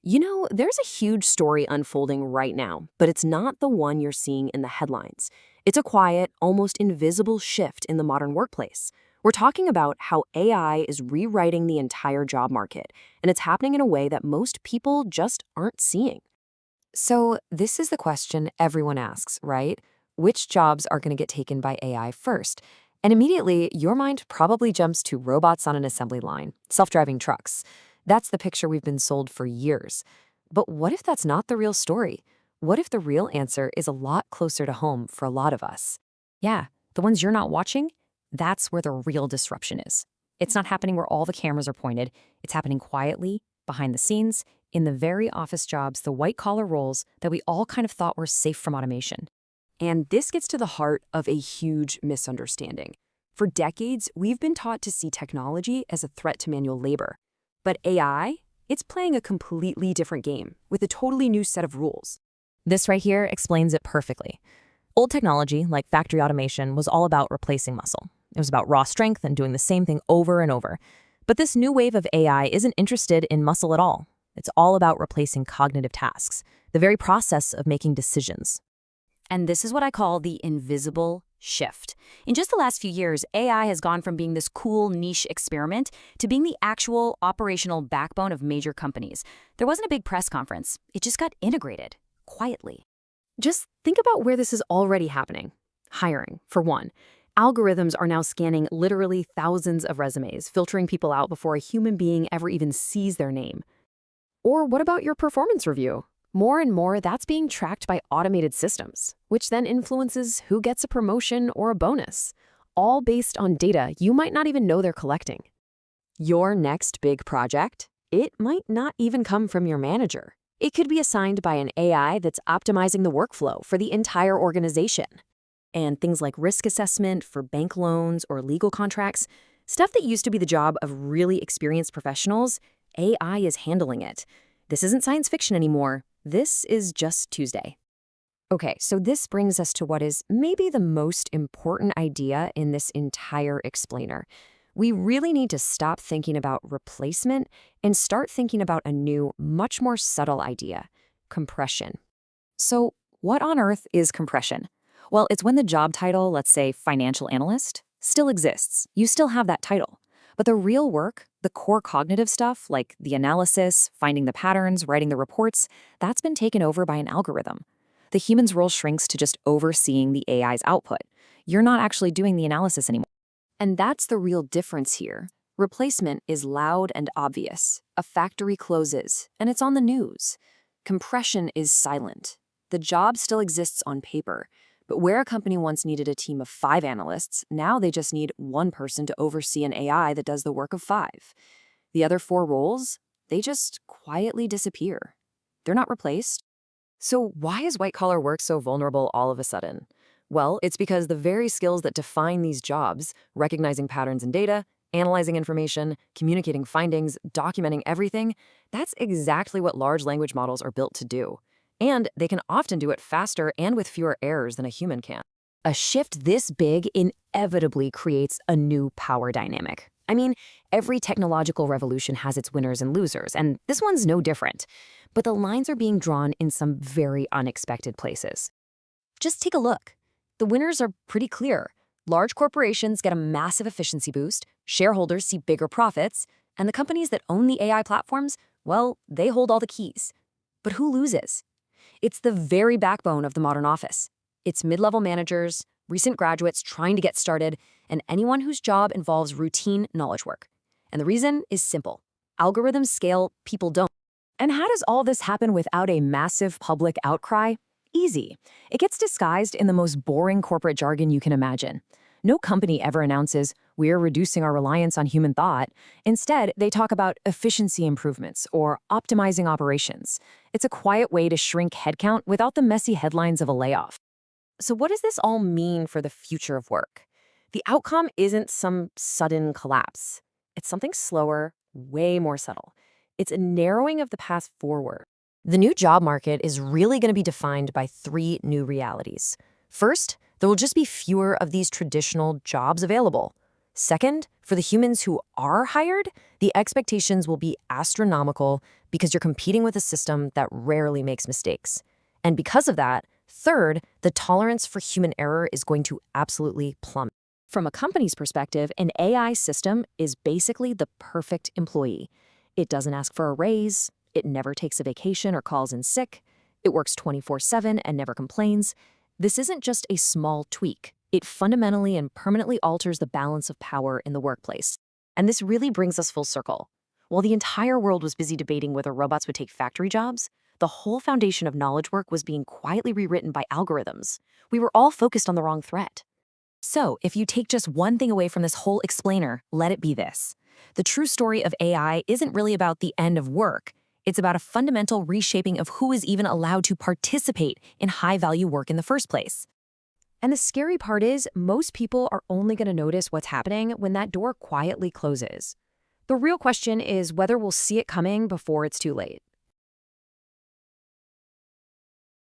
There's a huge story unfolding right now, but it's not the one you're seeing in the headlines. It's a quiet, almost invisible shift in the modern workplace. We're talking about how AI is rewriting the entire job market, and it's happening in a way that most people just aren't seeing. So, this is the question everyone asks, right? Which jobs are going to get taken by AI first? And immediately, your mind probably jumps to robots on an assembly line, self driving trucks. That's the picture we've been sold for years. But what if that's not the real story? What if the real answer is a lot closer to home for a lot of us? Yeah, the ones you're not watching, that's where the real disruption is. It's not happening where all the cameras are pointed. It's happening quietly, behind the scenes, in the very office jobs, the white-collar roles that we all kind of thought were safe from automation. And this gets to the heart of a huge misunderstanding. For decades, we've been taught to see technology as a threat to manual labor. But AI, it's playing a completely different game with a totally new set of rules. This right here explains it perfectly. Old technology, like factory automation, was all about replacing muscle. It was about raw strength and doing the same thing over and over. But this new wave of AI isn't interested in muscle at all. It's all about replacing cognitive tasks, the very process of making decisions. And this is what I call the invisible shift. In just the last few years, AI has gone from being this cool niche experiment to being the actual operational backbone of major companies. There wasn't a big press conference. It just got integrated, quietly. Just think about where this is already happening. Hiring, for one. Algorithms are now scanning literally thousands of resumes, filtering people out before a human being ever even sees their name. Or what about your performance review? More and more, that's being tracked by automated systems, which then influences who gets a promotion or a bonus, all based on data you might not even know they're collecting. Your next big project? It might not even come from your manager. It could be assigned by an AI that's optimizing the workflow for the entire organization. And things like risk assessment for bank loans or legal contracts, stuff that used to be the job of really experienced professionals, AI is handling it. This isn't science fiction anymore. This is just Tuesday. Okay, so this brings us to what is maybe the most important idea in this entire explainer. We really need to stop thinking about replacement and start thinking about a new, much more subtle idea: compression. So, what on earth is compression? Well, it's when the job title, let's say financial analyst, still exists. You still have that title. But the real work, the core cognitive stuff, like the analysis, finding the patterns, writing the reports, that's been taken over by an algorithm. The human's role shrinks to just overseeing the AI's output. You're not actually doing the analysis anymore. And that's the real difference here. Replacement is loud and obvious. A factory closes, and it's on the news. Compression is silent. The job still exists on paper. But where a company once needed a team of 5 analysts, now they just need one person to oversee an AI that does the work of 5. The other 4 roles, they just quietly disappear. They're not replaced. So, why is white collar work so vulnerable all of a sudden? Well, it's because the very skills that define these jobs, recognizing patterns in data, analyzing information, communicating findings, documenting everything, that's exactly what large language models are built to do. And they can often do it faster and with fewer errors than a human can. A shift this big inevitably creates a new power dynamic. I mean, every technological revolution has its winners and losers, and this one's no different. But the lines are being drawn in some very unexpected places. Just take a look. The winners are pretty clear. Large corporations get a massive efficiency boost, shareholders see bigger profits, and the companies that own the AI platforms, well, they hold all the keys. But who loses? It's the very backbone of the modern office. It's mid-level managers, recent graduates trying to get started, and anyone whose job involves routine knowledge work. And the reason is simple. Algorithms scale, people don't. And how does all this happen without a massive public outcry? Easy. It gets disguised in the most boring corporate jargon you can imagine. No company ever announces, "We're reducing our reliance on human thought." Instead, they talk about efficiency improvements or optimizing operations. It's a quiet way to shrink headcount without the messy headlines of a layoff. So what does this all mean for the future of work? The outcome isn't some sudden collapse. It's something slower, way more subtle. It's a narrowing of the path forward. The new job market is really going to be defined by 3 new realities. First, there will just be fewer of these traditional jobs available. Second, for the humans who are hired, the expectations will be astronomical because you're competing with a system that rarely makes mistakes. And because of that, third, the tolerance for human error is going to absolutely plummet. From a company's perspective, an AI system is basically the perfect employee. It doesn't ask for a raise, it never takes a vacation or calls in sick, it works 24/7 and never complains. This isn't just a small tweak. It fundamentally and permanently alters the balance of power in the workplace. And this really brings us full circle. While the entire world was busy debating whether robots would take factory jobs, the whole foundation of knowledge work was being quietly rewritten by algorithms. We were all focused on the wrong threat. So, if you take just one thing away from this whole explainer, let it be this. The true story of AI isn't really about the end of work. It's about a fundamental reshaping of who is even allowed to participate in high-value work in the first place. And the scary part is, most people are only going to notice what's happening when that door quietly closes. The real question is whether we'll see it coming before it's too late.